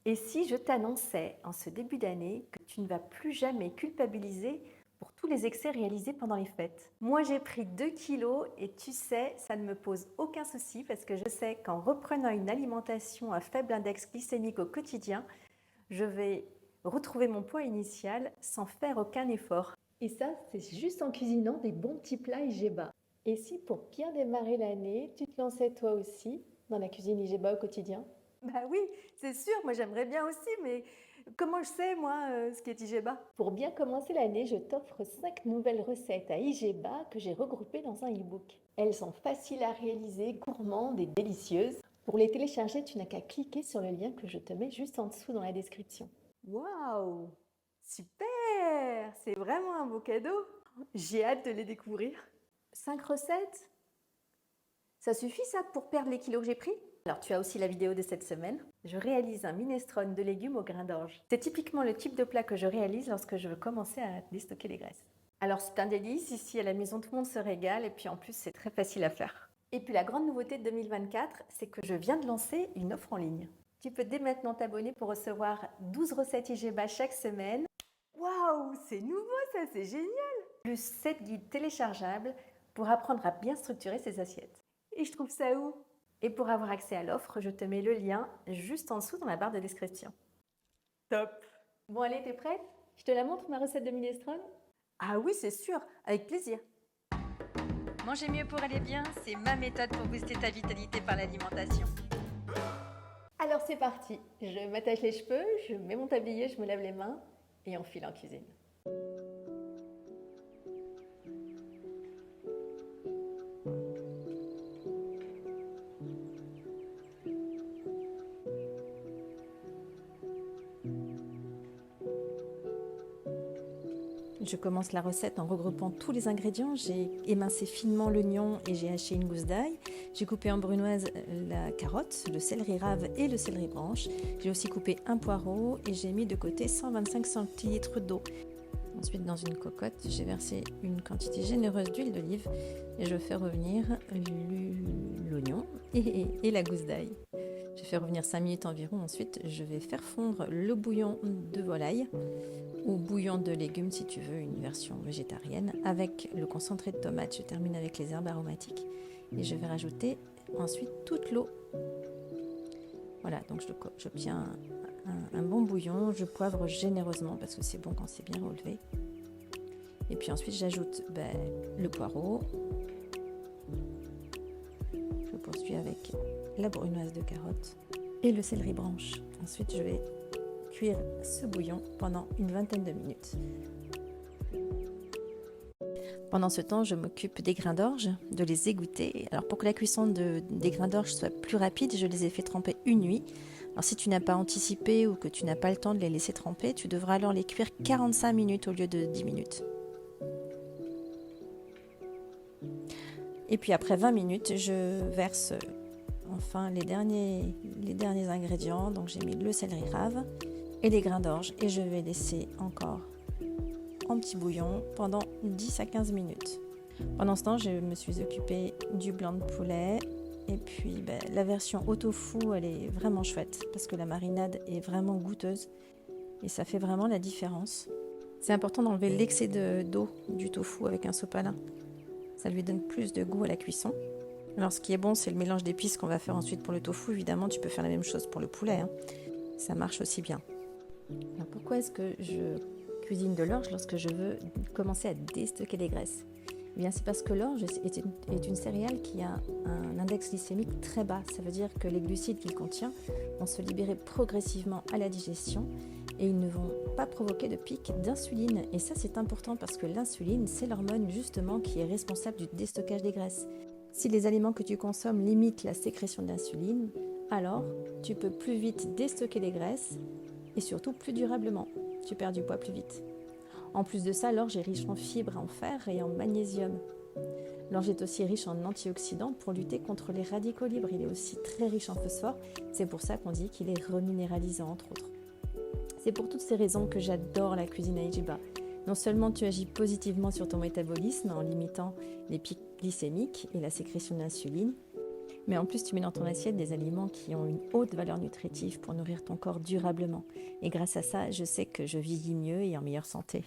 Et si je t'annonçais en ce début d'année que tu ne vas plus jamais culpabiliser pour tous les excès réalisés pendant les fêtes? Moi, j'ai pris 2 kilos et tu sais, ça ne me pose aucun souci parce que je sais qu'en reprenant une alimentation à faible index glycémique au quotidien, je vais retrouver mon poids initial sans faire aucun effort. Et ça, c'est juste en cuisinant des bons petits plats IGBA. Et si pour bien démarrer l'année, tu te lançais toi aussi dans la cuisine IGBA au quotidien? Bah oui, c'est sûr, moi j'aimerais bien aussi, mais comment je sais, moi, ce qui est IGBA? Pour bien commencer l'année, je t'offre 5 nouvelles recettes à IGBA que j'ai regroupées dans un e-book. Elles sont faciles à réaliser, gourmandes et délicieuses. Pour les télécharger, tu n'as qu'à cliquer sur le lien que je te mets juste en dessous dans la description. Waouh! Super! C'est vraiment un beau cadeau. J'ai hâte de les découvrir. 5 recettes? Ça suffit ça pour perdre les kilos que j'ai pris? Alors tu as aussi la vidéo de cette semaine. Je réalise un minestrone de légumes au grain d'orge. C'est typiquement le type de plat que je réalise lorsque je veux commencer à déstocker les graisses. Alors c'est un délice, ici à la maison tout le monde se régale et puis en plus c'est très facile à faire. Et puis la grande nouveauté de 2024, c'est que je viens de lancer une offre en ligne. Tu peux dès maintenant t'abonner pour recevoir 12 recettes IGBA chaque semaine. Waouh, c'est nouveau ça, c'est génial! Plus 7 guides téléchargeables pour apprendre à bien structurer ses assiettes. Et je trouve ça où? Et pour avoir accès à l'offre, je te mets le lien juste en dessous dans la barre de description. Top! Bon allez, t'es prête? Je te la montre ma recette de minestrone? Ah oui, c'est sûr, avec plaisir. Manger mieux pour aller bien, c'est ma méthode pour booster ta vitalité par l'alimentation. Alors c'est parti, je m'attache les cheveux, je mets mon tablier, je me lave les mains et on file en cuisine. Je commence la recette en regroupant tous les ingrédients. J'ai émincé finement l'oignon et j'ai haché une gousse d'ail. J'ai coupé en brunoise la carotte, le céleri rave et le céleri branche. J'ai aussi coupé un poireau et j'ai mis de côté 125 centilitres d'eau. Ensuite, dans une cocotte, j'ai versé une quantité généreuse d'huile d'olive et je fais revenir l'oignon et la gousse d'ail. Je fais revenir 5 minutes environ. Ensuite, je vais faire fondre le bouillon de volaille ou bouillon de légumes si tu veux une version végétarienne. Avec le concentré de tomate, je termine avec les herbes aromatiques et je vais rajouter ensuite toute l'eau. Voilà, donc j'obtiens un bon bouillon. Je poivre généreusement parce que c'est bon quand c'est bien relevé. Et puis ensuite, j'ajoute le poireau. Je poursuis avec la brunoise de carotte et le céleri branche. Ensuite, je vais cuire ce bouillon pendant une vingtaine de minutes. Pendant ce temps, je m'occupe des grains d'orge, de les égoutter. Alors pour que la cuisson des grains d'orge soit plus rapide, je les ai fait tremper une nuit. Alors si tu n'as pas anticipé ou que tu n'as pas le temps de les laisser tremper, tu devras alors les cuire 45 minutes au lieu de 10 minutes. Et puis après 20 minutes, je verse enfin les derniers ingrédients. Donc j'ai mis le céleri rave et les grains d'orge et je vais laisser encore en petit bouillon pendant 10 à 15 minutes. Pendant ce temps, je me suis occupée du blanc de poulet et puis la version au tofu, elle est vraiment chouette parce que la marinade est vraiment goûteuse et ça fait vraiment la différence. C'est important d'enlever l'excès d'eau du tofu avec un sopalin. Ça lui donne plus de goût à la cuisson. Alors ce qui est bon, c'est le mélange d'épices qu'on va faire ensuite pour le tofu. Évidemment, tu peux faire la même chose pour le poulet, hein. Ça marche aussi bien. Alors pourquoi est-ce que je cuisine de l'orge lorsque je veux commencer à déstocker les graisses? Eh bien, c'est parce que l'orge est une céréale qui a un index glycémique très bas. Ça veut dire que les glucides qu'il contient vont se libérer progressivement à la digestion et ils ne vont pas provoquer de pic d'insuline. Et ça, c'est important parce que l'insuline, c'est l'hormone justement qui est responsable du déstockage des graisses. Si les aliments que tu consommes limitent la sécrétion d'insuline, alors tu peux plus vite déstocker les graisses et surtout plus durablement. Tu perds du poids plus vite. En plus de ça, l'orge est riche en fibres, en fer et en magnésium. L'orge est aussi riche en antioxydants pour lutter contre les radicaux libres. Il est aussi très riche en phosphore. C'est pour ça qu'on dit qu'il est reminéralisant, entre autres. C'est pour toutes ces raisons que j'adore la cuisine à IGBA. Non seulement tu agis positivement sur ton métabolisme en limitant les pics glycémiques et la sécrétion d'insuline, Mais en plus, tu mets dans ton assiette des aliments qui ont une haute valeur nutritive pour nourrir ton corps durablement. Et grâce à ça, je sais que je vieillis mieux et en meilleure santé.